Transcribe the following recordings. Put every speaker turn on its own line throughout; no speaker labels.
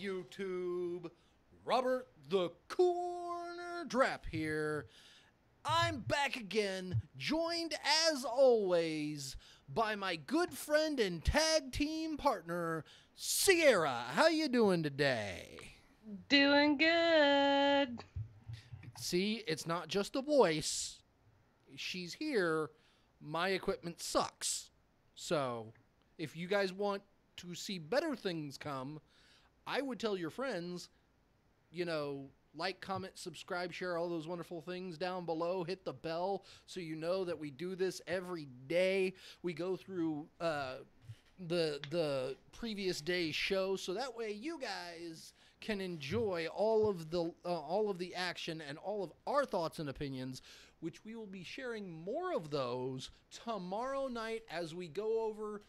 YouTube? Robert the Corner Drap here. I'm back again, joined as always by my good friend and tag team partner, Sierra. How you doing today?
Doing good.
See, it's not just a voice. She's here. My equipment sucks. So, if you guys want to see better things come, I would tell your friends, like, comment, subscribe, share all those wonderful things down below. Hit the bell so you know that we do this every day. We go through the previous day's show, so that way you guys can enjoy all of the action and all of our thoughts and opinions, which we will be sharing more of those tomorrow night as we go over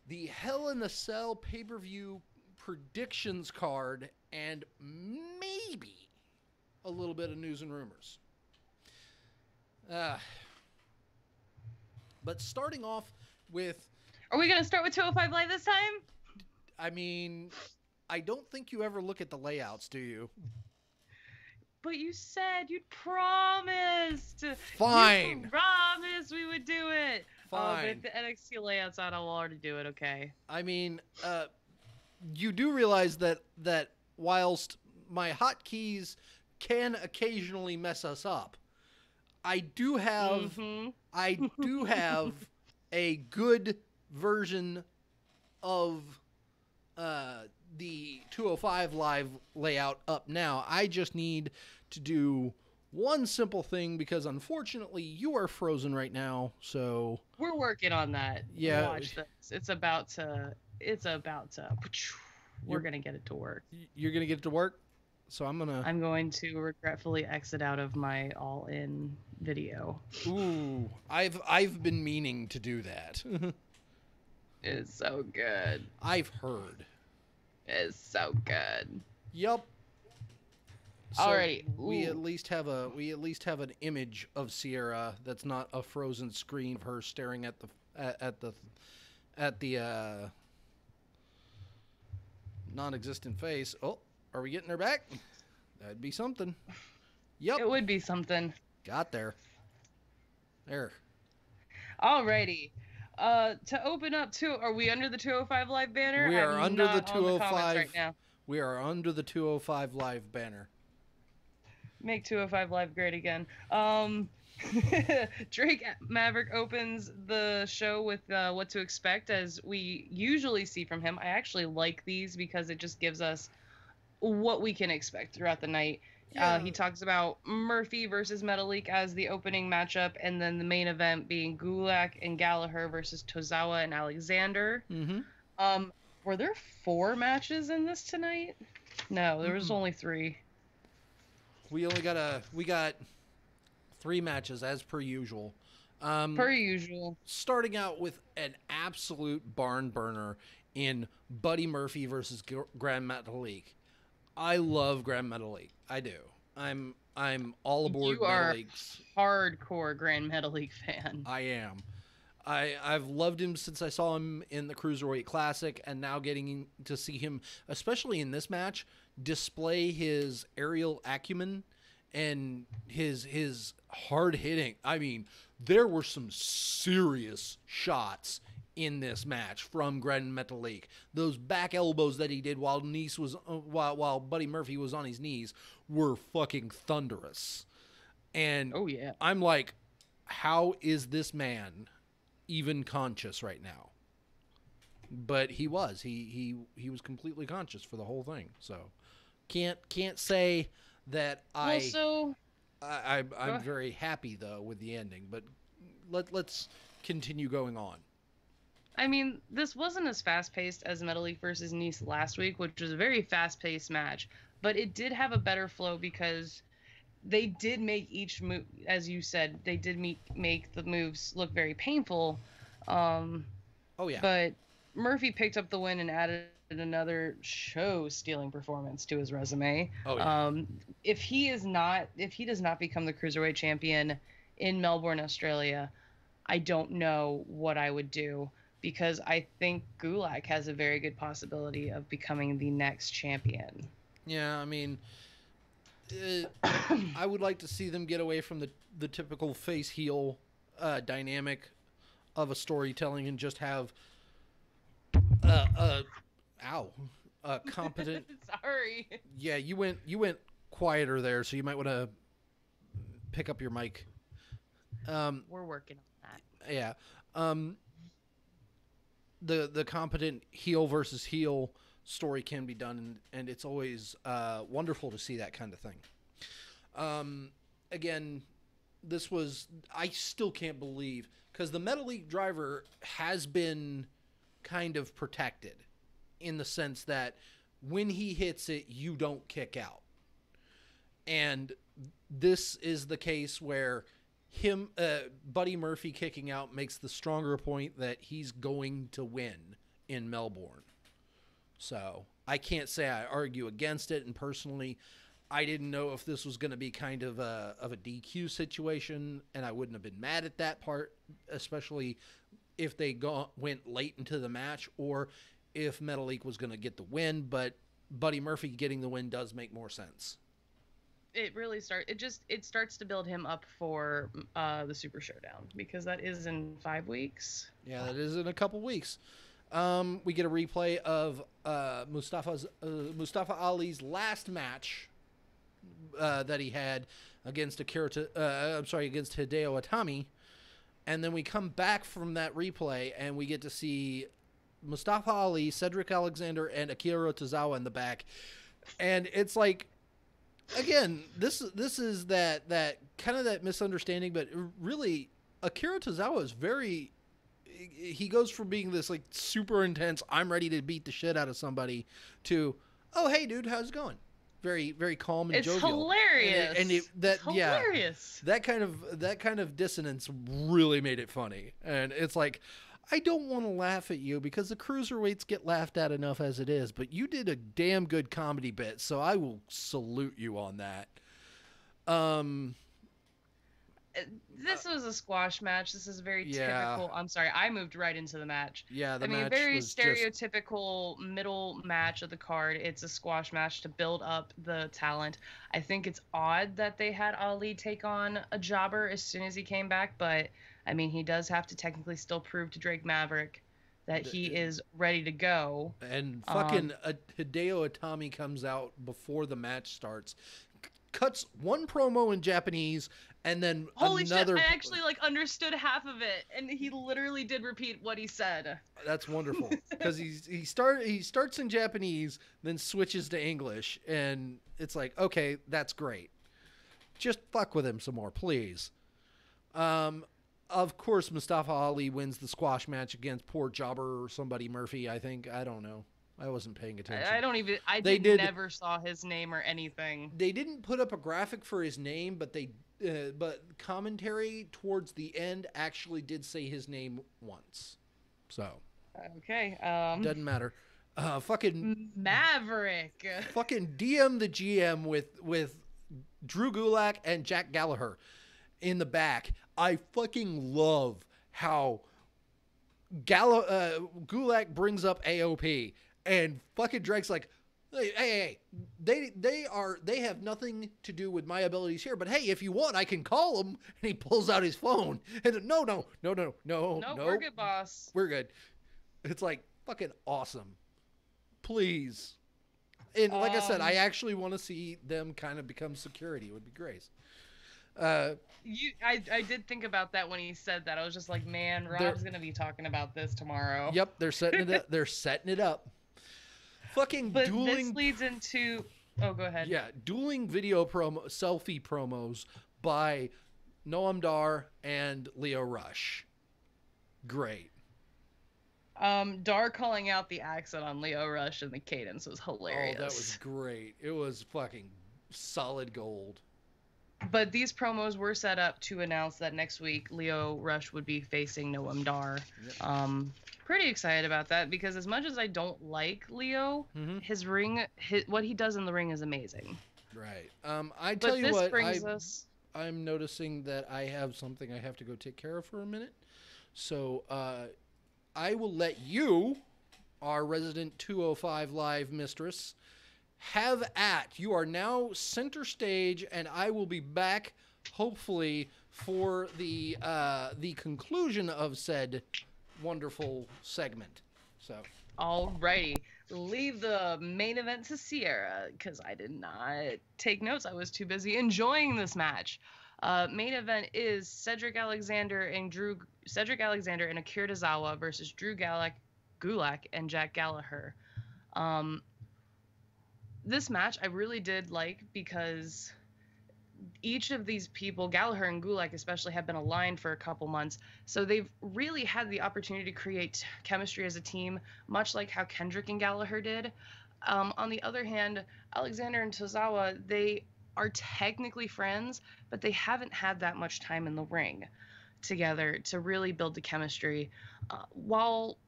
the Hell in the Cell pay-per-view predictions card and maybe a little bit of news and rumors. But starting off with...
Are we going to start with 205 Live this time?
I mean, I don't think you ever look at the layouts, do you?
But you said you'd promised.
Fine.
You promised we would do it.
Fine.
But if the NXT layout's out, I'll already do it, okay?
I mean, you do realize that whilst my hotkeys can occasionally mess us up, I do have a good version of the 205 Live layout up now. I just need to do one simple thing because unfortunately you are frozen right now. So
we're working on that.
Yeah.
Watch this. It's about to. We're gonna get it to work.
You're gonna get it to work. So I'm going
to regretfully exit out of my all-in video.
Ooh, I've been meaning to do that.
It's so good.
I've heard.
It's so good.
Yup. So
alrighty.
We at least have an image of Sierra that's not a frozen screen of her staring at the non-existent face. Oh, are we getting her back? That'd be something. Yep.
It would be something.
Got there. There.
Alrighty. To open up are we under the 205 Live banner?
We are under the 205
right now.
We are under the 205 Live banner.
Make 205 Live great again. Drake Maverick opens the show with what to expect, as we usually see from him. I actually like these because it just gives us what we can expect throughout the night. Yeah. He talks about Murphy versus Metalik as the opening matchup, and then the main event being Gulak and Gallagher versus Tozawa and Alexander.
Mm-hmm.
Were there 4 matches in this tonight? No, there was only 3.
We got 3 matches as per usual.
Per usual.
Starting out with an absolute barn burner in Buddy Murphy versus Grand Metalik. I love Grand Metalik. I do. I'm all aboard.
You are
Metalik's.
Hardcore Grand Metalik fan.
I am. I've loved him since I saw him in the Cruiserweight Classic, and now getting to see him, especially in this match, display his aerial acumen and his hard hitting. I mean, there were some serious shots in this match from Grand Metalik. Those back elbows that he did while Buddy Murphy was on his knees were fucking thunderous. And
oh yeah,
I'm like, how is this man even conscious right now? But he was. He was completely conscious for the whole thing. So can't say that I'm very happy though with the ending. But let's continue going on.
I mean, this wasn't as fast-paced as Metalik versus Nice last week, which was a very fast-paced match. But it did have a better flow because they did make each move, as you said, they did make the moves look very painful.
Oh, yeah.
But Murphy picked up the win and added another show-stealing performance to his resume.
Oh, yeah.
If he does not become the Cruiserweight champion in Melbourne, Australia, I don't know what I would do. because I think Gulak has a very good possibility of becoming the next champion.
Yeah, I mean, I would like to see them get away from the typical face heel dynamic of a storytelling and just have uh ow competent.
Sorry.
Yeah, you went quieter there, so you might want to pick up your mic.
We're working on that.
Yeah. Um, the competent heel versus heel story can be done, and it's always wonderful to see that kind of thing. Again, this was, I still can't believe, because the Metal League driver has been kind of protected in the sense that when he hits it, you don't kick out. And this is the case where Buddy Murphy kicking out makes the stronger point that he's going to win in Melbourne. So I can't say I argue against it. And personally, I didn't know if this was going to be kind of a DQ situation, and I wouldn't have been mad at that part, especially if they went late into the match, or if Metal League was going to get the win. But Buddy Murphy getting the win does make more sense.
It really starts to build him up for the Super Showdown, because that is in 5 weeks.
Yeah, that is in a couple weeks. We get a replay of Mustafa Ali's last match that he had against against Hideo Itami, and then we come back from that replay and we get to see Mustafa Ali, Cedric Alexander, and Akira Tozawa in the back, and it's like, again, this is that kind of that misunderstanding, but really Akira Tozawa is very, he goes from being this like super intense, I'm ready to beat the shit out of somebody, to, oh hey dude, how's it going? Very, very calm and jovial.
It's hilarious.
And
it's hilarious.
That kind of dissonance really made it funny. And it's like, I don't want to laugh at you because the cruiserweights get laughed at enough as it is, but you did a damn good comedy bit, so I will salute you on that.
This was a squash match. This is very typical. I'm sorry, I moved right into the match.
Yeah, the match
very
was
stereotypical middle match of the card. It's a squash match to build up the talent. I think it's odd that they had Ali take on a jobber as soon as he came back, but I mean, he does have to technically still prove to Drake Maverick that he is ready to go.
And fucking Hideo Itami comes out before the match starts, cuts one promo in Japanese, and then
holy
another.
Shit, I actually understood half of it, and he literally did repeat what he said.
That's wonderful, because he starts in Japanese, then switches to English, and it's like, okay, that's great. Just fuck with him some more, please. Of course, Mustafa Ali wins the squash match against poor jobber or somebody, Murphy, I think. I don't know. I wasn't paying attention.
I never saw his name or anything.
They didn't put up a graphic for his name, but but commentary towards the end actually did say his name once. So.
Okay.
Doesn't matter. Fucking
Maverick.
Fucking DM the GM with Drew Gulak and Jack Gallagher in the back. I fucking love how Gulak brings up AOP, and fucking Drake's like, hey, they have nothing to do with my abilities here, but hey, if you want, I can call them. And he pulls out his phone, and no,
we're good, boss.
We're good. It's like fucking awesome. Please. And like I said, I actually want to see them kind of become security. It would be great.
I did think about that when he said that. I was just like, man, Rob's gonna be talking about this tomorrow.
Yep, they're setting it up. They're setting it up. Fucking
but
dueling.
This leads into. Oh, go ahead.
Yeah, dueling selfie promos by Noam Dar and Leo Rush. Great.
Dar calling out the accent on Leo Rush and the cadence was hilarious.
Oh, that was great. It was fucking solid gold.
But these promos were set up to announce that next week Leo Rush would be facing Noam Dar. Yep. Pretty excited about that, because as much as I don't like Leo, his what he does in the ring is amazing.
Right. I tell you what, I'm noticing that I have something I have to go take care of for a minute. So I will let you, our resident 205 Live mistress, have at. You are now center stage, and I will be back, hopefully, for the conclusion of said wonderful segment. So,
Alrighty, leave the main event to Sierra because I did not take notes. I was too busy enjoying this match. Main event is Cedric Alexander and Akira Tozawa versus Drew Gulak and Jack Gallagher. This match I really did like because each of these people, Gallagher and Gulak especially, have been aligned for a couple months. So they've really had the opportunity to create chemistry as a team, much like how Kendrick and Gallagher did. On the other hand, Alexander and Tozawa, they are technically friends, but they haven't had that much time in the ring together to really build the chemistry. While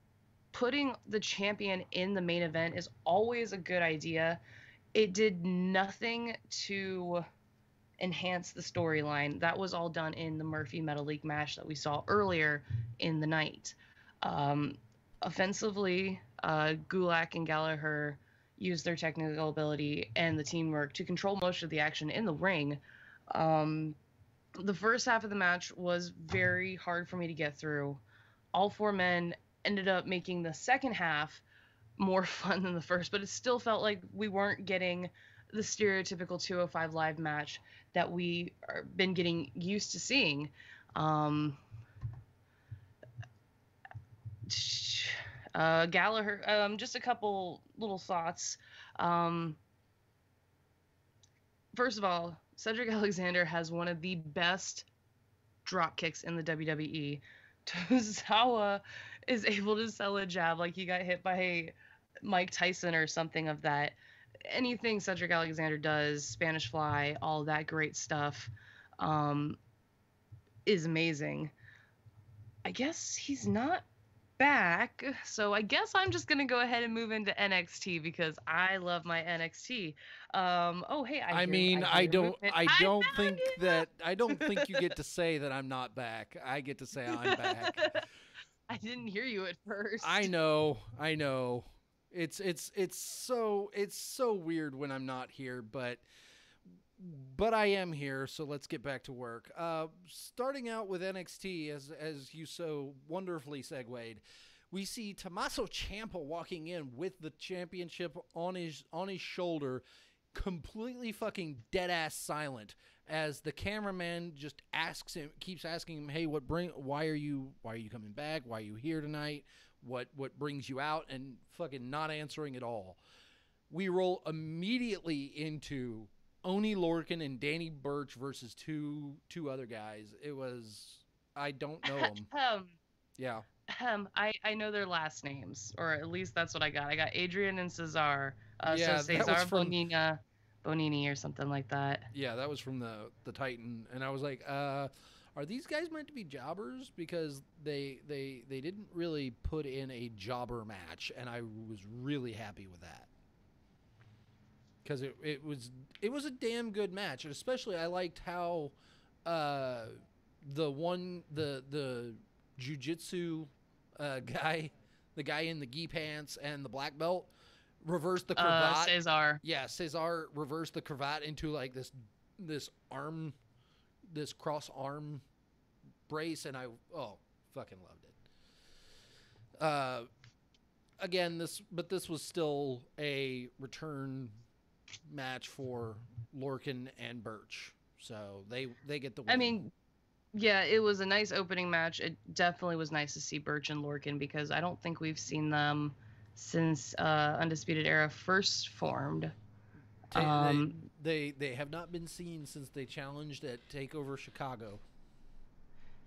putting the champion in the main event is always a good idea, it did nothing to enhance the storyline. That was all done in the Murphy Metal League match that we saw earlier in the night. Offensively, Gulak and Gallagher used their technical ability and the teamwork to control most of the action in the ring. The first half of the match was very hard for me to get through. All four men ended up making the second half more fun than the first, but it still felt like we weren't getting the stereotypical 205 Live match that we are been getting used to seeing. Gallagher, just a couple little thoughts. First of all, Cedric Alexander has one of the best drop kicks in the WWE. Tozawa is able to sell a jab like he got hit by Mike Tyson or something of that. Anything Cedric Alexander does, Spanish Fly, all that great stuff, is amazing. I guess he's not back, so I guess I'm just gonna go ahead and move into NXT because I love my NXT. Oh hey, I don't
think you get to say that I'm not back. I get to say I'm back.
I didn't hear you at first.
I know. It's so weird when I'm not here, but I am here, so let's get back to work. Starting out with NXT, as you so wonderfully segued, we see Tommaso Ciampa walking in with the championship on his shoulder, completely fucking dead ass silent, as the cameraman just keeps asking him, "Hey, why are you coming back? Why are you here tonight? What brings you out?" And fucking not answering at all. We roll immediately into Oney Lorcan and Danny Burch versus two other guys. It was, I don't know them. Yeah.
I know their last names, or at least that's what I got. I got Adrian and Cesar.
Yeah,
so Cesar Bonini or something like that.
Yeah, that was from the Titan, and I was like, are these guys meant to be jobbers? Because they didn't really put in a jobber match, and I was really happy with that. Because it was a damn good match, and especially I liked how the jiu-jitsu guy, the guy in the gi pants and the black belt, reversed the cravat.
Cesar.
Yeah, Cesar reversed the cravat into like this cross arm brace, and I fucking loved it. Again, this was still a return match for Lorcan and Burch, so they get the win.
I mean, yeah, it was a nice opening match. It definitely was nice to see Burch and Lorcan because I don't think we've seen them since Undisputed Era first formed.
They have not been seen since they challenged at TakeOver Chicago.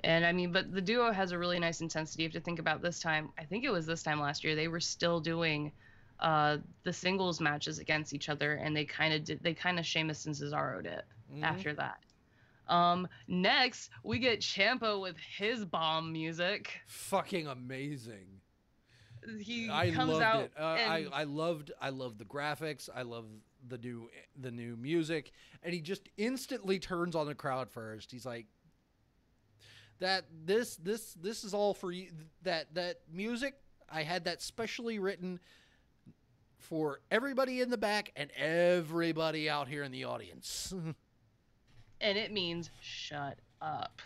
And I mean, but the duo has a really nice intensity. You have to think about this time. I think it was this time last year. They were still doing the singles matches against each other, and they kind of Sheamus and Cesaro did after that. Next we get Ciampa with his bomb music.
Fucking amazing.
I loved it.
I loved the graphics. I love the new music, and he just instantly turns on the crowd first. He's like, that this is all for you. That music, I had that specially written for everybody in the back and everybody out here in the audience.
And it means shut up.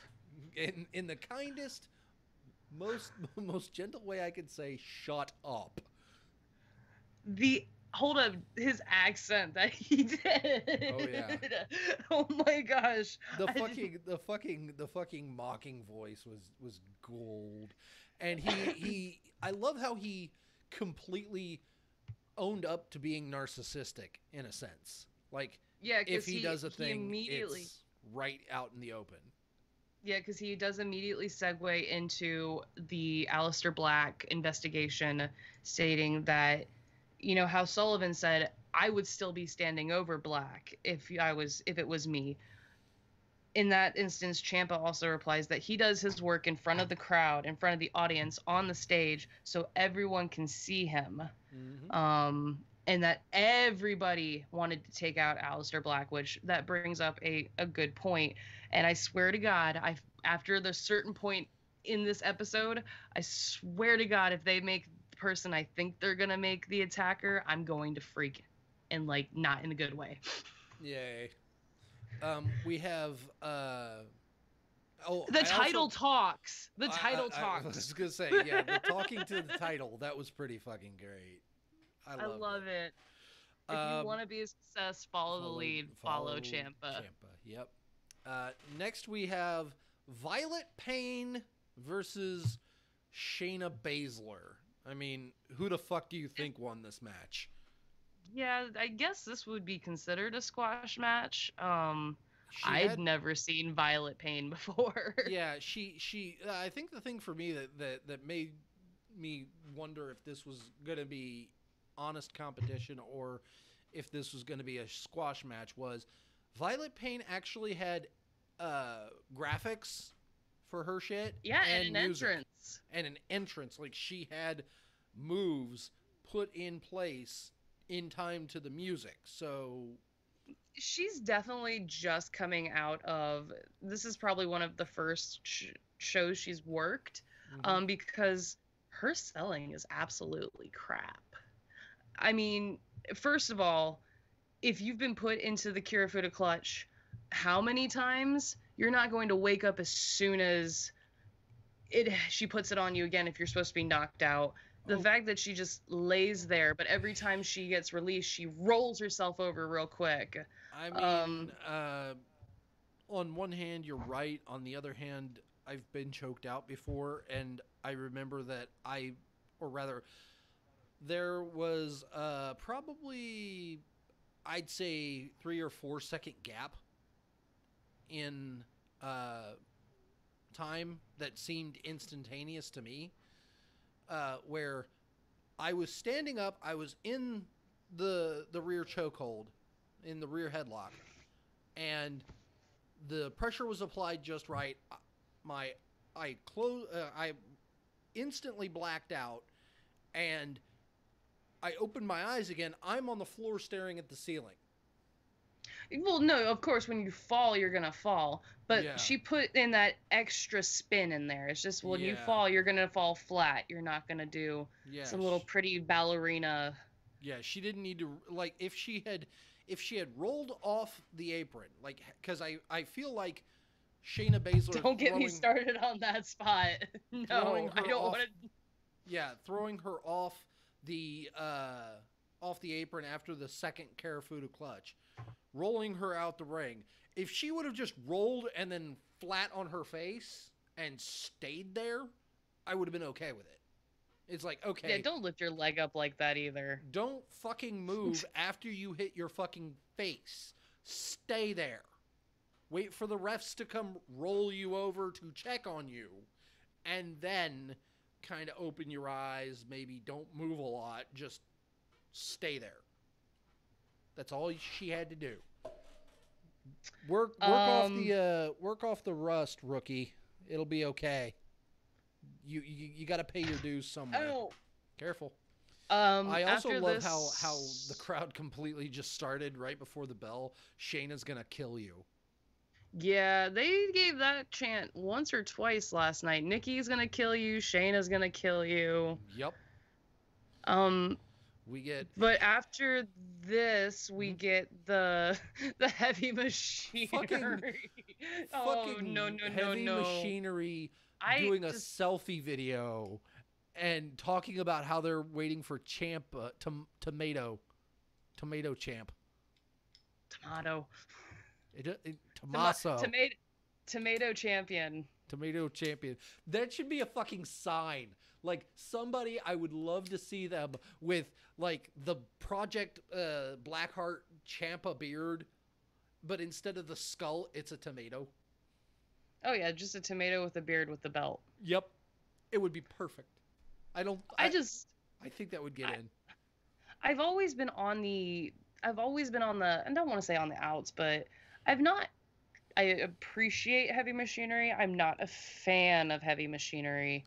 In the kindest, most gentle way I could say, shut up.
Hold up, his accent that he did.
Oh yeah.
Oh my gosh.
The fucking mocking voice was gold. And I love how he completely owned up to being narcissistic in a sense. Like,
Yeah,
if he does a thing, it's right out in the open.
Yeah, because he does immediately segue into the Aleister Black investigation, stating that, how Sullivan said, I would still be standing over Black if it was me. In that instance, Ciampa also replies that he does his work in front of the crowd, in front of the audience, on the stage, so everyone can see him. Mm-hmm. And that everybody wanted to take out Aleister Black, which that brings up a good point. And I swear to God, after the certain point in this episode, I swear to God, if they make the person I think they're going to make the attacker, I'm going to freak, and like not in a good way.
Yay. We have
the title talks. The title talks.
I was gonna say, yeah, the talking to the title, that was pretty fucking great. I love
it. If you want to be a success, follow the lead. Follow Ciampa.
Yep. Next we have Violet Payne versus Shayna Baszler. I mean, who the fuck do you think won this match?
Yeah, I guess this would be considered a squash match. I'd never seen Violet Payne before.
Yeah, she. I think the thing for me that made me wonder if this was gonna be honest competition or if this was gonna be a squash match was Violet Payne actually had graphics for her shit.
Yeah, and an entrance.
And an entrance, like she had moves put in place in time to the music. So
she's definitely just coming out of, this is probably one of the first shows she's worked, because her selling is absolutely crap. I mean, first of all, if you've been put into the Kirifuda clutch how many times, you're not going to wake up as soon as she puts it on you again if you're supposed to be knocked out. The fact that she just lays there, but every time she gets released, she rolls herself over real quick.
I mean, on one hand, you're right. On the other hand, I've been choked out before, and I remember that there was probably, I'd say, 3 or 4 second gap in time that seemed instantaneous to me. Where I was standing up, I was in the rear chokehold, in the rear headlock, and the pressure was applied just right. I instantly blacked out, and I opened my eyes again. I'm on the floor staring at the ceiling.
Well, no, of course, when you fall, you're going to fall. But she put in that extra spin in there. It's just when you fall, you're going to fall flat. You're not going to do some little pretty ballerina.
Yeah, she didn't need to, like, if she had rolled off the apron, like, because I feel like Shayna Baszler.
Don't get me started on that spot. No, I don't want to.
Yeah, throwing her off the apron after the second Kirifuda clutch. Rolling her out the ring. If she would have just rolled and then flat on her face and stayed there, I would have been okay with it. It's like, okay.
Yeah, don't lift your leg up like that either.
Don't fucking move after you hit your fucking face. Stay there. Wait for the refs to come roll you over to check on you. And then kind of open your eyes. Maybe don't move a lot. Just stay there. That's all she had to do. Work off the rust, rookie. It'll be okay. You got to pay your dues somewhere.
Oh.
Careful. I also love how the crowd completely just started right before the bell. Shayna's gonna kill you.
Yeah, they gave that chant once or twice last night. Nikki's gonna kill you, Shayna's gonna kill you.
Yep.
Um,
We get
but after this, we
mhm.
get the the heavy
fucking
machinery. Oh no
fucking
no no
heavy
no!
machinery
I
doing a
just
selfie video and talking about how they're waiting for champ tomato champ
tomato
Tommaso
tomato tomato champion.
tomato champion. That should be a fucking sign. Like somebody, I would love to see them with like the Project Blackheart Champa beard, but instead of the skull, it's a tomato.
Oh yeah, just a tomato with a beard with the belt.
Yep, it would be perfect. I don't.
I just
I think that would get
I,
in.
I've always been on the I've always been on the I don't want to say on the outs, but I've not I appreciate heavy machinery. I'm not a fan of heavy machinery.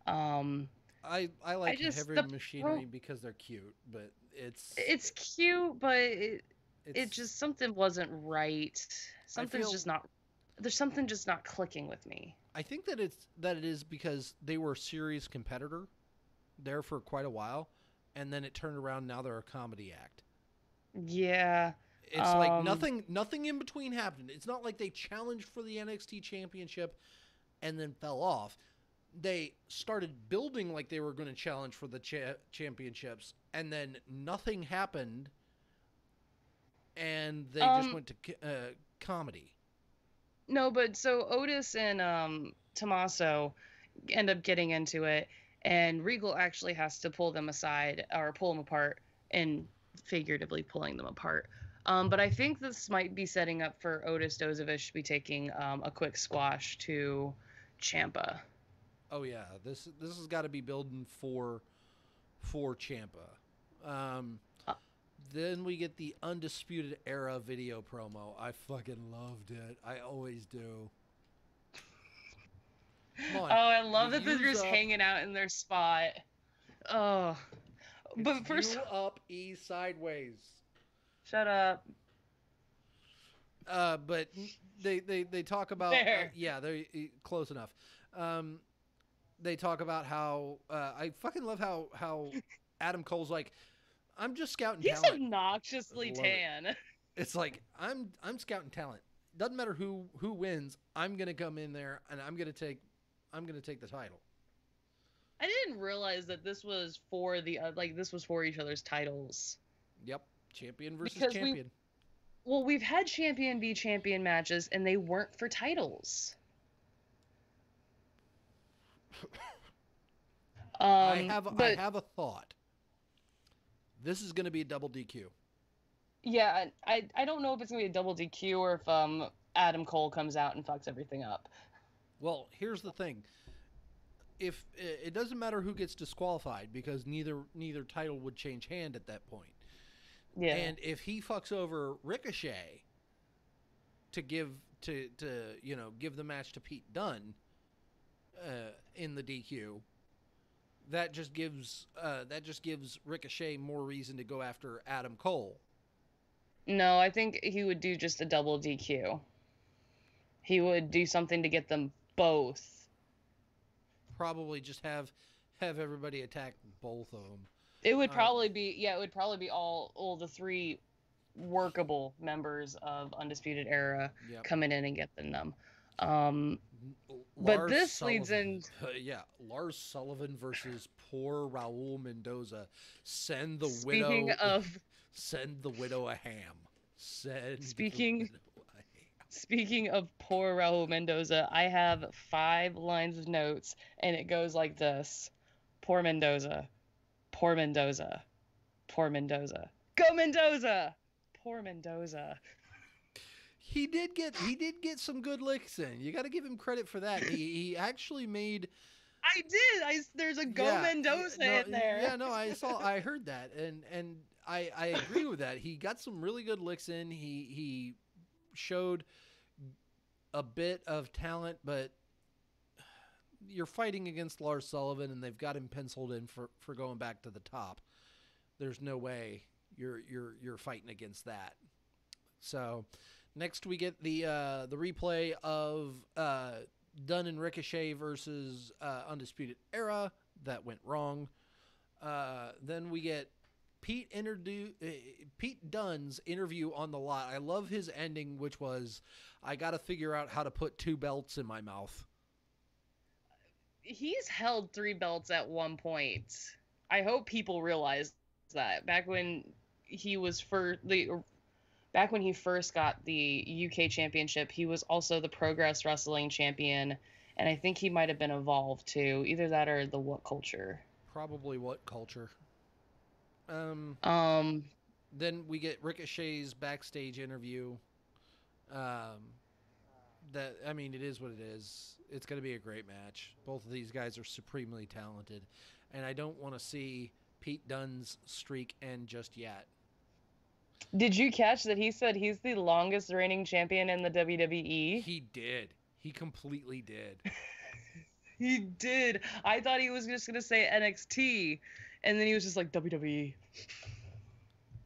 Um
I
I
like
just
heavy machinery because they're cute, but
it's cute, but it
it's.
just something wasn't right.
I
Something's
feel.
just not there's something just not clicking with me.
I think that it is because they were a serious competitor there for quite a while, and then it turned around. Now they're a comedy act.
Yeah.
It's like
Um
nothing in between happened. It's not like they challenged for the NXT championship and then fell off. They started building like they were going to challenge for the championships, and then nothing happened, and they just
um
went to comedy.
no, but so Otis and Tommaso end up getting into it, and Regal actually has to pull them aside or pull them apart, and figuratively pulling them apart. But I think this might be setting up for Otis Dozovic to be taking a quick squash to Champa.
Oh yeah, this has got to be building for Champa. Um,
Uh,
then we get the Undisputed Era video promo. I fucking loved it. I always do. Come
Oh,
on,
I
the
love that they're
U's
just
up.
hanging out in their spot. Oh,
It's
but first,
U up, E sideways.
shut up.
But they talk about
There.
yeah, they're close enough. Um, they talk about how I fucking love how Adam Cole's like, I'm just scouting
He's
talent. I
obnoxiously
love it.
tan.
It's like I'm scouting talent. Doesn't matter who wins. I'm gonna come in there and I'm gonna take the title.
I didn't realize that this was for the like this was for each other's titles
Yep, champion versus
because
champion.
we've had champion v champion matches and they weren't for titles.
I
But
have a thought. This is gonna be a double DQ.
yeah, I don't know if it's gonna be a double DQ or if Adam Cole comes out and fucks everything up.
Well, here's the thing. If it doesn't matter who gets disqualified because neither title would change hand at that point.
Yeah.
And if he fucks over Ricochet to give give the match to Pete Dunne in the DQ, that just gives Ricochet more reason to go after Adam Cole.
No, I think he would do just a double DQ. He would do something to get them both.
Probably just have everybody attack both of them.
It would probably be it would probably be all the three workable members of Undisputed Era
Yep.
coming in and getting them. But
Lars
this
Sullivan,
leads in.
yeah, Lars Sullivan versus poor Raul Mendoza. Send the
Speaking
widow.
of
Send the widow a ham. Send
speaking
the widow a ham.
speaking of poor Raul Mendoza, I have 5 lines of notes, and it goes like this: Poor Mendoza, poor Mendoza, poor Mendoza, go Mendoza, poor Mendoza.
He did get some good licks in. You got to give him credit for that. He actually made.
I did. There's a go
Yeah,
Mendoza
no,
in there.
yeah, no, I heard that, and I agree with that. He got some really good licks in. He showed a bit of talent, but you're fighting against Lars Sullivan, and they've got him penciled in for going back to the top. There's no way you're fighting against that. So next we get the replay of Dunn and Ricochet versus Undisputed Era. That went wrong. Then we get Pete Dunne's interview on the lot. I love his ending, which was, I got to figure out how to put 2 belts in my mouth.
He's held 3 belts at one point. I hope people realize that. Back when he first got the UK championship, he was also the Progress Wrestling champion, and I think he might have been Evolved too. Either that or the What Culture.
Probably What Culture.
Um.
Then we get Ricochet's backstage interview. It is what it is. It's going to be a great match. Both of these guys are supremely talented, and I don't want to see Pete Dunne's streak end just yet.
Did you catch that he said he's the longest reigning champion in the WWE?
He did. He completely did.
He did. I thought he was just going to say NXT, and then he was just like WWE.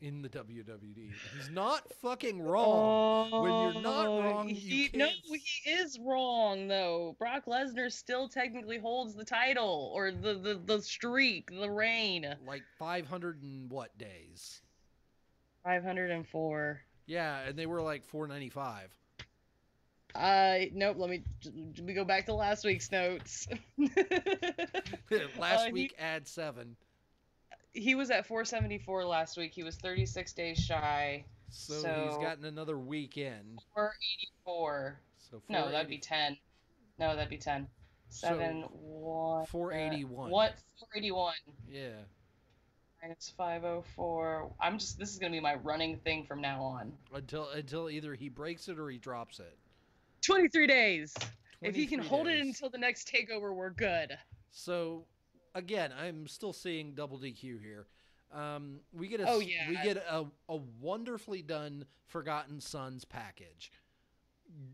In the WWE. He's not fucking wrong. When you're not wrong, you can't...
No, he is wrong, though. Brock Lesnar still technically holds the title, or the streak, the reign.
Like 500 and what days?
504.
Yeah, and they were like 495.
Nope, let me go back to last week's notes.
Last week, add 7.
He was at 474 last week. He was 36 days shy.
So he's gotten another week in.
484.
So
no, that'd be 10. No, that'd be 10. 7, 1.
481.
What? 481.
Yeah.
Minus 504. This is going to be my running thing from now on.
Until either he breaks it or he drops it.
23 days.
23
if he can hold it
days.
until the next takeover, we're good.
So, again, I'm still seeing double DQ here. We get a wonderfully done Forgotten Sons package.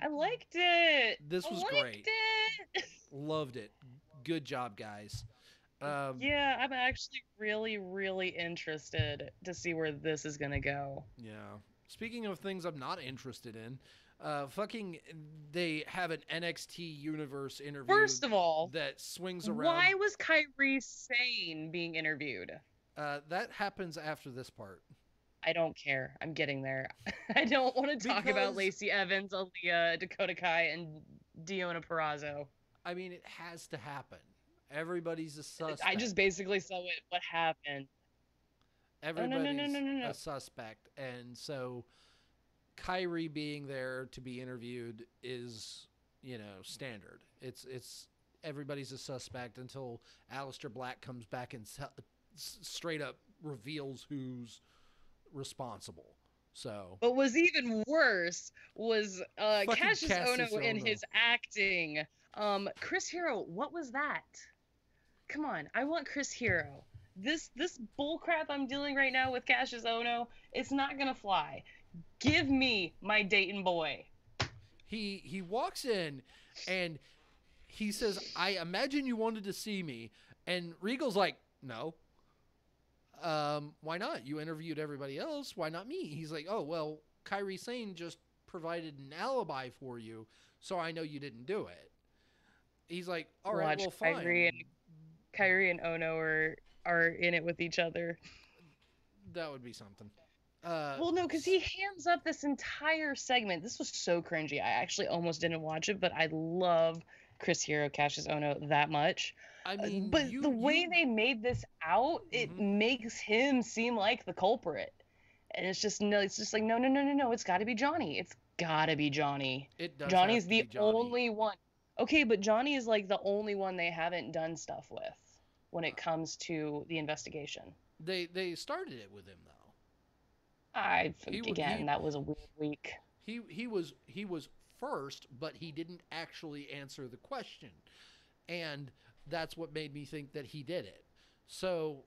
I liked it.
This was great.
It.
Loved it. Good job, guys.
Yeah, I'm actually really, really interested to see where this is going to go.
Yeah. Speaking of things I'm not interested in, they have an NXT Universe interview.
First of all,
that swings around.
Why was Kairi Sane being interviewed?
That happens after this part.
I don't care. I'm getting there. I don't want to talk about Lacey Evans, Aaliyah, Dakota Kai, and Deonna Purrazzo.
I mean, it has to happen. Everybody's a suspect.
I just basically saw what happened.
Everybody's a suspect, and so Kairi being there to be interviewed is, standard. It's everybody's a suspect until Aleister Black comes back and straight up reveals who's responsible. So,
what was even worse was Cassius Ohno in his acting. Chris Hero, what was that? Come on, I want Chris Hero. This bullcrap I'm dealing right now with Cassius Ohno, it's not gonna fly. Give me my Dayton boy.
He walks in and he says, "I imagine you wanted to see me," and Regal's like, "No. Why not? You interviewed everybody else. Why not me?" He's like, "Oh well, Kairi Sane just provided an alibi for you, so I know you didn't do it." He's like, "All right, well, fine."
Kairi and Ono are in it with each other.
That would be something.
Well, no, because he hams up this entire segment. This was so cringy. I actually almost didn't watch it, but I love Chris Hero, Cassius Ohno that much.
I mean,
but the way they made this out, it makes him seem like the culprit. And it's just no. It's got to be Johnny. It's got to be Johnny.
It does.
Johnny's the only one. Okay, but Johnny is like the only one they haven't done stuff with when it comes to the investigation.
They started it with him though.
That was a weird week.
He was first, but he didn't actually answer the question, and that's what made me think that he did it. So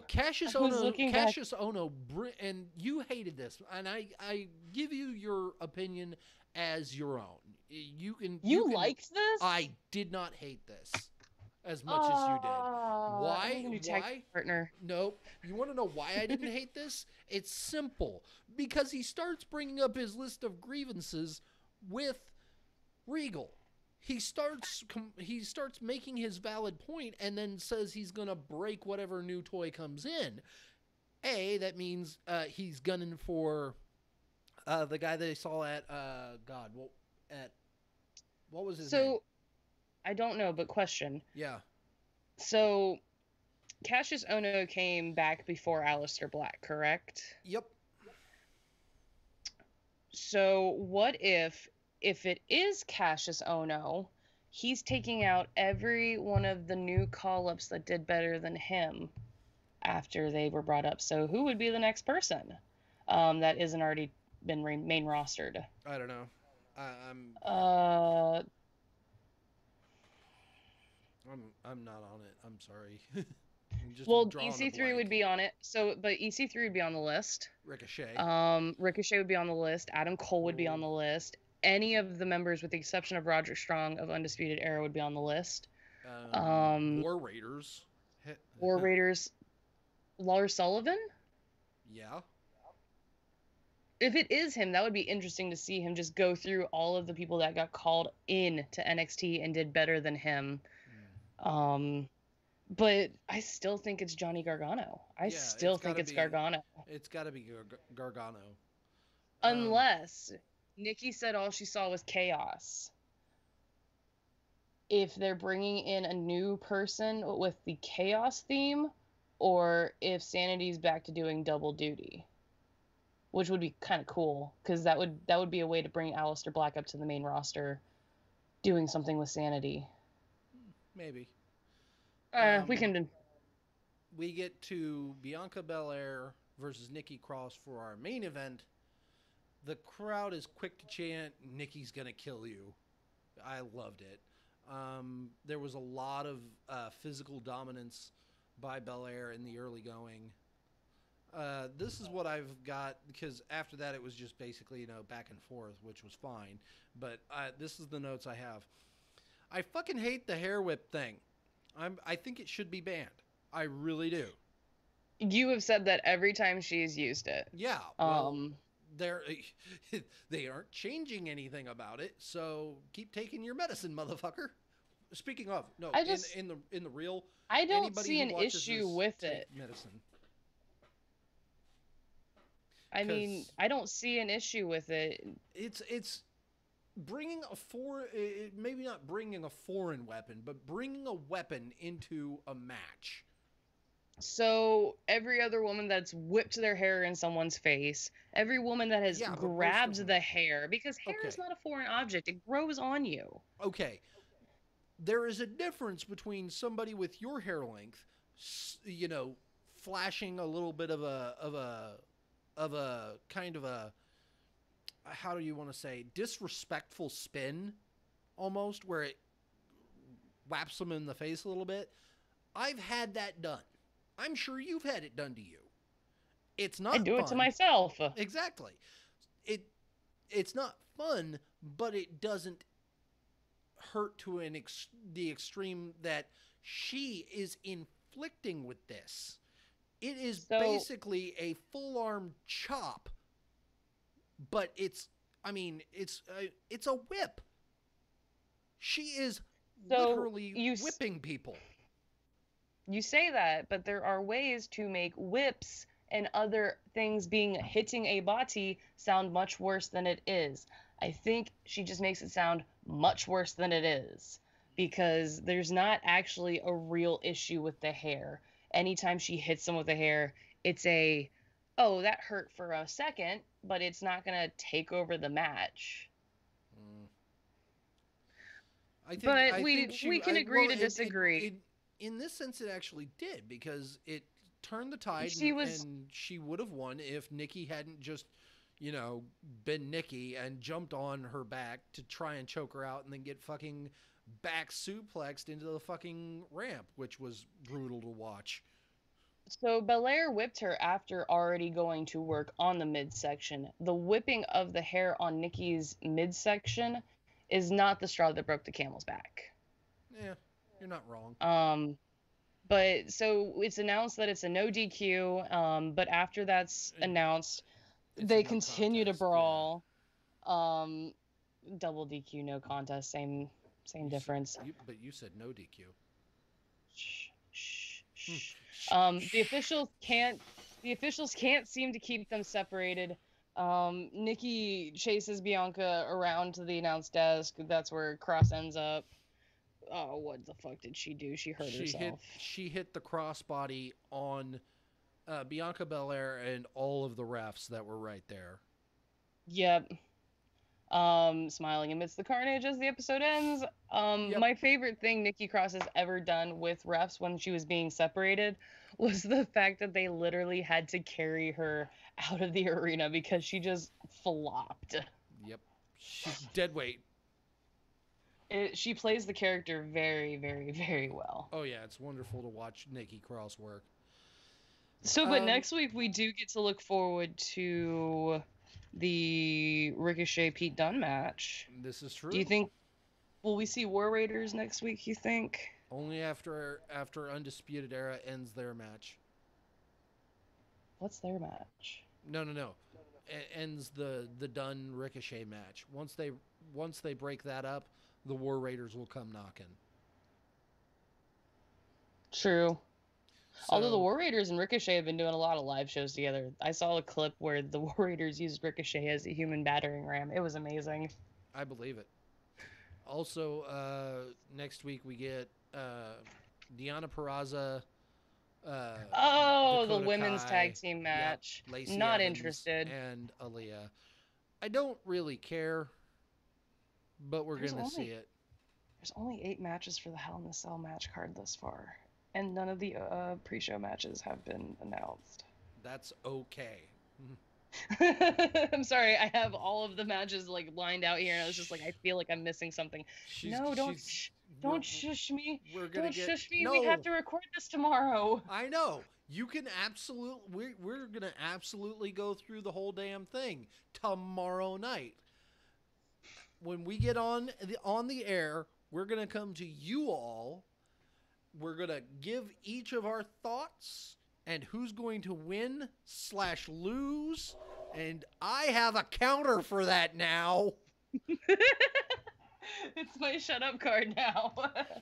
Cassius Ohno, and you hated this, and I give you your opinion as your own. You
liked this?
I did not hate this as much as you did. Why?
Partner.
Nope. You want to know why I didn't hate this? It's simple. because he starts bringing up his list of grievances with Regal. He starts making his valid point and then says he's going to break whatever new toy comes in. That means he's gunning for the guy they saw at what was his name?
So, I don't know, but question.
Yeah.
So, Cassius Ohno came back before Aleister Black, correct?
Yep.
So, what if it is Cassius Ohno, he's taking out every one of the new call-ups that did better than him after they were brought up? So, who would be the next person that isn't already been main rostered?
I don't know. I'm not on it. I'm sorry.
Well, EC3 would be on it. So, but EC3 would be on the list.
Ricochet.
Ricochet would be on the list. Adam Cole would be on the list. Any of the members, with the exception of Roderick Strong of Undisputed Era, would be on the list.
War Raiders.
War Raiders. Lars Sullivan?
Yeah.
If it is him, that would be interesting to see him just go through all of the people that got called in to NXT and did better than him. But I still think it's Johnny Gargano. I still think it's Gargano.
It's got to be Gargano.
Unless Nikki said all she saw was chaos. If they're bringing in a new person with the chaos theme, or if Sanity's back to doing double duty, which would be kind of cool, because that would be a way to bring Aleister Black up to the main roster, doing something with Sanity.
Maybe. We get to Bianca Belair versus Nikki Cross for our main event. The crowd is quick to chant, "Nikki's gonna kill you." I loved it. There was a lot of physical dominance by Belair in the early going. This is what I've got, because after that it was just basically, back and forth, which was fine. But this is the notes I have. I fucking hate the hair whip thing. I think it should be banned. I really do.
You have said that every time she's used it.
Yeah. Well, they aren't changing anything about it, so keep taking your medicine, motherfucker. Speaking of, no, in the real,
I don't see an issue with it.
Medicine.
I mean, I don't see an issue with it.
It's bringing maybe not bringing a foreign weapon, but bringing a weapon into a match.
So every other woman that's whipped their hair in someone's face, every woman that has grabbed the hair, because hair is not a foreign object, it grows on you.
Okay. There is a difference between somebody with your hair length, flashing a little bit of a kind of a, how do you want to say, disrespectful spin, almost, where it whaps them in the face a little bit. I've had that done. I'm sure you've had it done to you. It's not fun.
I do it to myself.
Exactly. It's not fun, but it doesn't hurt to the extreme that she is inflicting with this. It is basically a full-arm chop, but it's a whip. She is literally whipping people.
You say that, but there are ways to make whips and other things hitting a body sound much worse than it is. I think she just makes it sound much worse than it is, because there's not actually a real issue with the hair. Anytime she hits them with the hair, it's that hurt for a second, but it's not going to take over the match. We can agree to disagree.
In this sense, it actually did, because it turned the tide, and she would have won if Nikki hadn't just, been Nikki and jumped on her back to try and choke her out and then get fucking back suplexed into the fucking ramp, which was brutal to watch.
So Belair whipped her after already going to work on the midsection. The whipping of the hair on Nikki's midsection is not the straw that broke the camel's back.
Yeah. You're not wrong.
But so it's announced that it's a no DQ. But after that's announced,
It's a
They
no
continue to
contest, yeah.
brawl. Double DQ, no contest, same difference.
But you said no DQ.
Shh, shh,
Hmm.
shh. The officials can't seem to keep them separated. Nikki chases Bianca around to the announce desk. That's where Cross ends up. Oh, what the fuck did she do? She hurt herself.
She hit the crossbody on Bianca Belair and all of the refs that were right there.
Yep. Smiling amidst the carnage as the episode ends.
Yep.
My favorite thing Nikki Cross has ever done with refs when she was being separated was the fact that they literally had to carry her out of the arena because she just flopped.
Yep. She's dead weight.
She plays the character very, very, very well.
Oh yeah, it's wonderful to watch Nikki Cross work.
So, but next week we do get to look forward to the Ricochet Pete Dunne match.
This is true.
Do you think will we see War Raiders next week, you think?
Only after Undisputed Era ends their match.
What's their match?
No. Ends the Dunne Ricochet match. Once they break that up, the War Raiders will come knocking.
True. Although the War Raiders and Ricochet have been doing a lot of live shows together. I saw a clip where the War Raiders used Ricochet as a human battering ram. It was amazing.
I believe it. Also, next week we get Deonna Purrazzo.
The women's tag team match.
Yep, Lacey
Not
Evans
interested.
And Aaliyah. I don't really care, but we're going to see it.
There's only 8 matches for the Hell in a Cell match card thus far, and none of the pre-show matches have been announced.
That's okay.
I'm sorry, I have all of the matches like lined out here, and I was just like, I feel like I'm missing something. Don't shush me. Don't shush me. No. We have to record this tomorrow.
I know. You can absolutely. We're gonna absolutely go through the whole damn thing tomorrow night. When we get on the air, we're gonna come to you all. We're gonna give each of our thoughts and who's going to win / lose. And I have a counter for that now.
It's my shut up card now.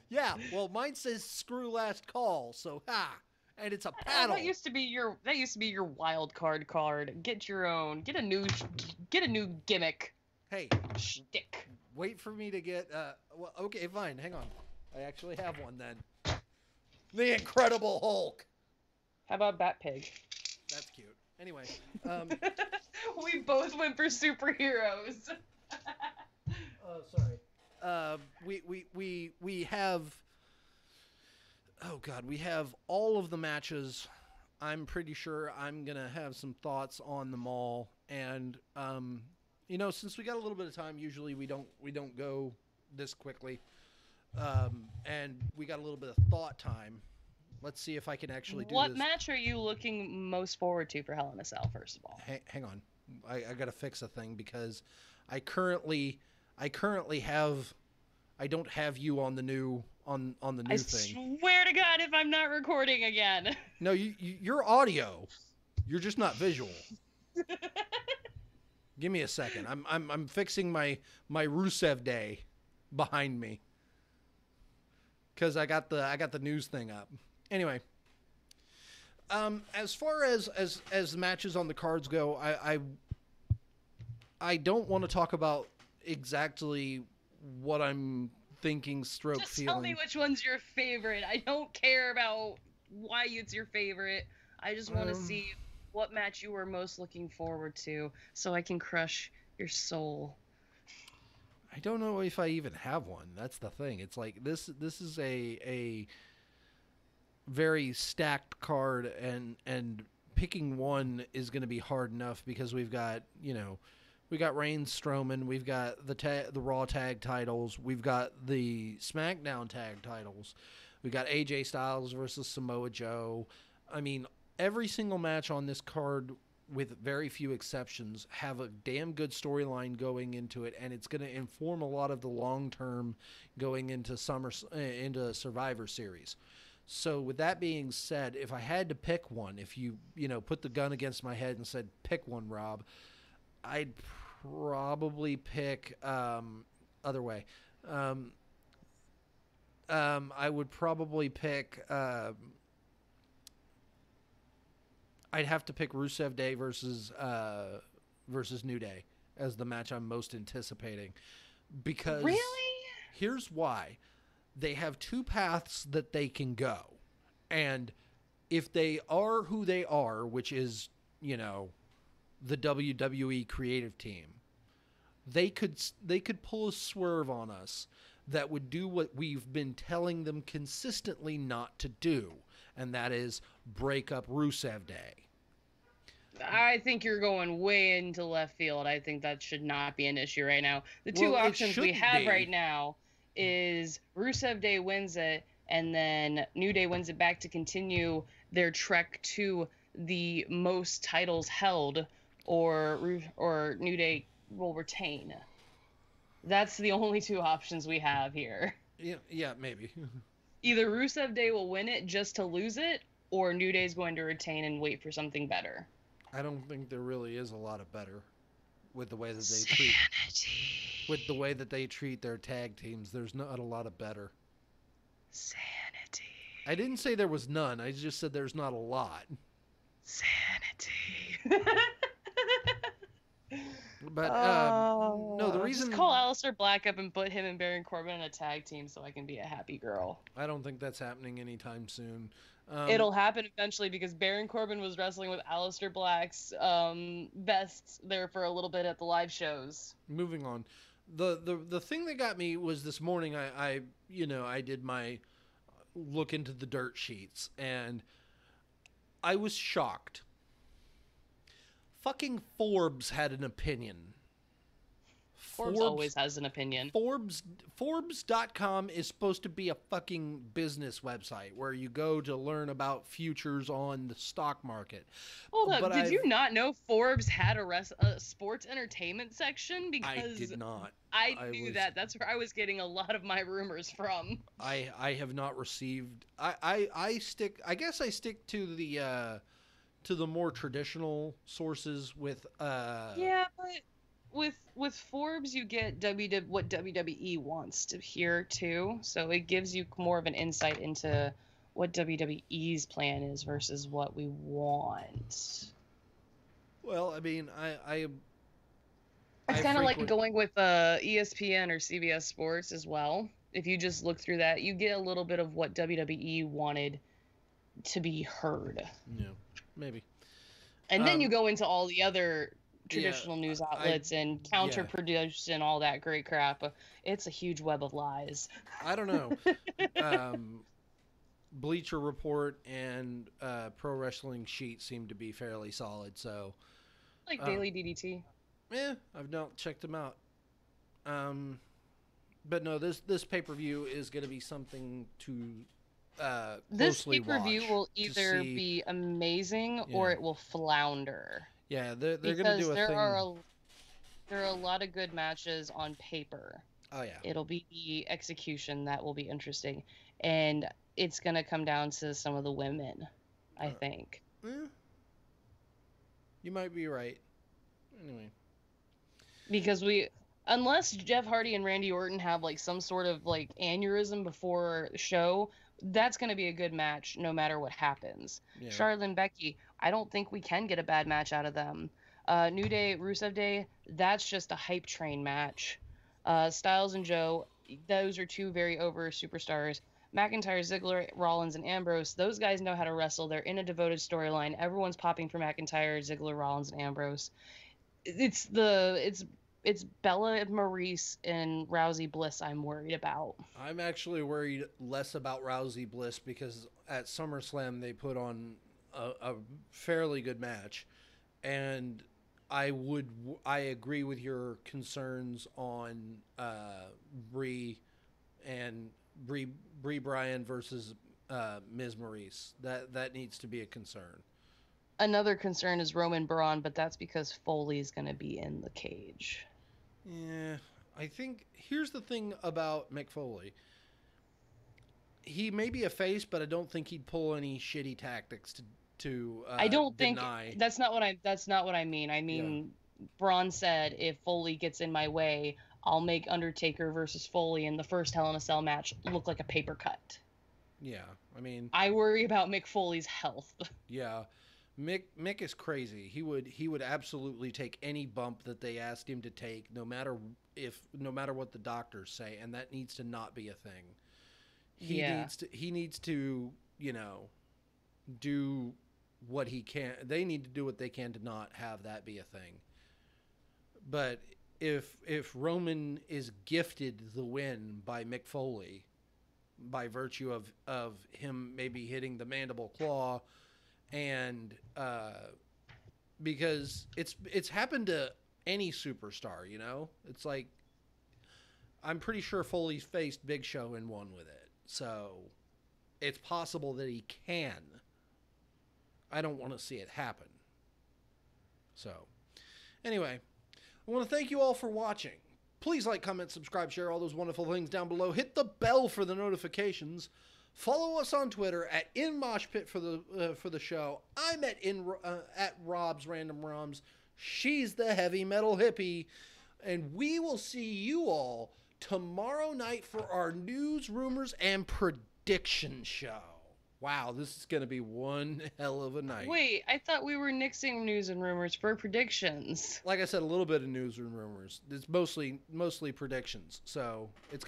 Yeah, well, mine says screw last call, so ha. And it's a paddle.
That used to be your wild card. Get your own. Get a new gimmick.
Hey,
shtick.
Wait for me to get well, okay, fine. Hang on. I actually have one then. The Incredible Hulk.
How about Batpig?
That's cute. Anyway,
we both went for superheroes.
Oh, sorry. We have. Oh God, we have all of the matches. I'm pretty sure I'm gonna have some thoughts on them all, and since we got a little bit of time, usually we don't go this quickly, and we got a little bit of thought time. Let's see if I can actually do this.
What match are you looking most forward to for Hell in a Cell, first of all?
Hang on. I got to fix a thing because I currently have. I don't have you on the new on the new thing.
I swear to God, if I'm not recording again.
No, you're audio. You're just not visual. Give me a second. I'm fixing my Rusev Day behind me because I got the news thing up. Anyway, as far as matches on the cards go, I don't want to talk about exactly what I'm thinking, feeling.
Tell me which one's your favorite. I don't care about why it's your favorite. I just want to see what match you were most looking forward to so I can crush your soul.
I don't know if I even have one. That's the thing. It's like this is a very stacked card, and picking one is going to be hard enough because we've got Reigns, Strowman, we've got the Raw tag titles, we've got the SmackDown tag titles, we've got AJ Styles versus Samoa Joe. I mean, every single match on this card, with very few exceptions, have a damn good storyline going into it, and it's going to inform a lot of the long term going into Survivor Series. So with that being said, if I had to pick one, if you put the gun against my head and said pick one, Rob, I'd probably pick other way. I would probably pick. I'd have to pick Rusev Day versus New Day as the match I'm most anticipating, because
Really?
here's why. They have two paths that they can go, and if they are who they are, which is the WWE creative team, they could pull a swerve on us that would do what we've been telling them consistently not to do, and that is break up Rusev Day.
I think you're going way into left field. I think that should not be an issue right now. The two
Well,
options we have right now is Rusev Day wins it, and then New Day wins it back to continue their trek to the most titles held, or New Day will retain. That's the only two options we have here.
Yeah, maybe.
Either Rusev Day will win it just to lose it, or New Day's going to retain and wait for something better.
I don't think there really is a lot of better with the way that they treat their tag teams. There's not a lot of better.
Sanity.
I didn't say there was none. I just said there's not a lot.
Sanity.
But no, the reason...
Just call Aleister Black up and put him and Baron Corbin in a tag team so I can be a happy girl.
I don't think that's happening anytime soon.
It'll happen eventually, because Baron Corbin was wrestling with Aleister Black's vests there for a little bit at the live shows.
Moving on. The thing that got me was this morning I did my look into the dirt sheets, and I was shocked. Fucking Forbes had an opinion.
Forbes always has an opinion.
Forbes.com is supposed to be a fucking business website where you go to learn about futures on the stock market.
Hold up, did you not know Forbes had a sports entertainment section? Because
I did not.
I knew that. That's where I was getting a lot of my rumors from.
I have not received. I guess I stick to the more traditional sources with.
Yeah, but with Forbes, you get what WWE wants to hear too, so it gives you more of an insight into what WWE's plan is versus what we want.
Well, I mean,
it's kind of like going with ESPN or CBS Sports as well. If you just look through that, you get a little bit of what WWE wanted to be heard.
Yeah, maybe.
And then you go into all the other traditional news outlets and counter-produce and all that great crap. It's a huge web of lies.
I don't know. Bleacher Report and Pro Wrestling Sheet seem to be fairly solid. So,
like Daily DDT.
Yeah, I've not checked them out. But no, this pay-per-view is going to be something to
this
closely watch.
This pay-per-view will either be amazing or it will flounder.
Yeah, they're going to do a thing.
There are a lot of good matches on paper.
Oh, yeah.
It'll be the execution that will be interesting. And it's going to come down to some of the women, I think.
You might be right. Anyway.
Because unless Jeff Hardy and Randy Orton have like some sort of like aneurysm before the show, that's going to be a good match no matter what happens. Yeah. Charlotte and Becky, I don't think we can get a bad match out of them. New Day, Rusev Day, that's just a hype train match. Styles and Joe, those are two very over superstars. McIntyre, Ziggler, Rollins, and Ambrose, those guys know how to wrestle. They're in a devoted storyline. Everyone's popping for McIntyre, Ziggler, Rollins, and Ambrose. It's Bella, Maurice, and Rousey Bliss I'm worried about. I'm
actually worried less about Rousey Bliss because at SummerSlam they put on a fairly good match, and I agree with your concerns on Brie Bryan versus Ms. Maurice. That needs to be a concern.
Another concern is Roman Braun, but that's because Foley's going to be in the cage.
Yeah, I think here's the thing about Mick Foley. he may be a face, but I don't think he'd pull any shitty tactics to
I don't
deny.
think that's not what I mean. I mean, Braun said if Foley gets in my way, I'll make Undertaker versus Foley in the first Hell in a Cell match look like a paper cut.
Yeah, I mean,
I worry about Mick Foley's health.
yeah, Mick is crazy. He would absolutely take any bump that they asked him to take, no matter what the doctors say, and that needs to not be a thing. He needs to, you know, do what he can. They need to do what they can to not have that be a thing. But if Roman is gifted the win by Mick Foley, by virtue of him maybe hitting the mandible claw, and because it's happened to any superstar, you know, it's like I'm pretty sure Foley's faced Big Show and won with it, so it's possible that he can. I don't want to see it happen. So, anyway, I want to thank you all for watching. Please like, comment, subscribe, share all those wonderful things down below. Hit the bell for the notifications. Follow us on Twitter at InMoshPit for the show. I'm at Rob's Random Roms. She's the heavy metal hippie. And we will see you all tomorrow night for our news, rumors, and prediction show. Wow, this is going to be one hell of a night.
Wait, I thought we were nixing news and rumors for predictions.
Like I said, a little bit of news and rumors. It's mostly predictions. So it's going to